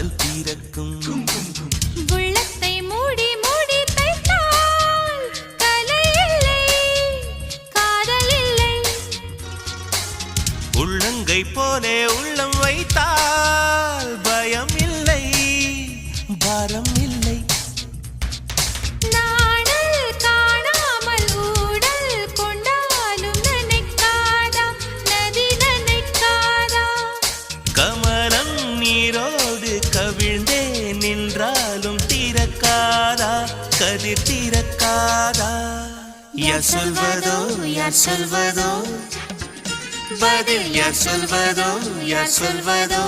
காதல் தீரக்கும். உள்ளத்தை மூடி மூடி தைத்தால் கலை இல்லை, காதல் இல்லை. உள்ளங்கை போலே உள்ளம் வைத்தால் பயம் இல்லை, பாரம் இல்லை. நாடல் காணாமல் ஊடல் கொண்டாலும் நினைக்காதா, நதி நினைக்காதா. கமலம் நீரோடு கவிழ்ந்தே நின்றாலும் தீரக்காதா, கதிர் தீரக்காதா. யார் சொல்வதோ யார் சொல்வதோ பதில், யார் சொல்வதோ யார் சொல்வதோ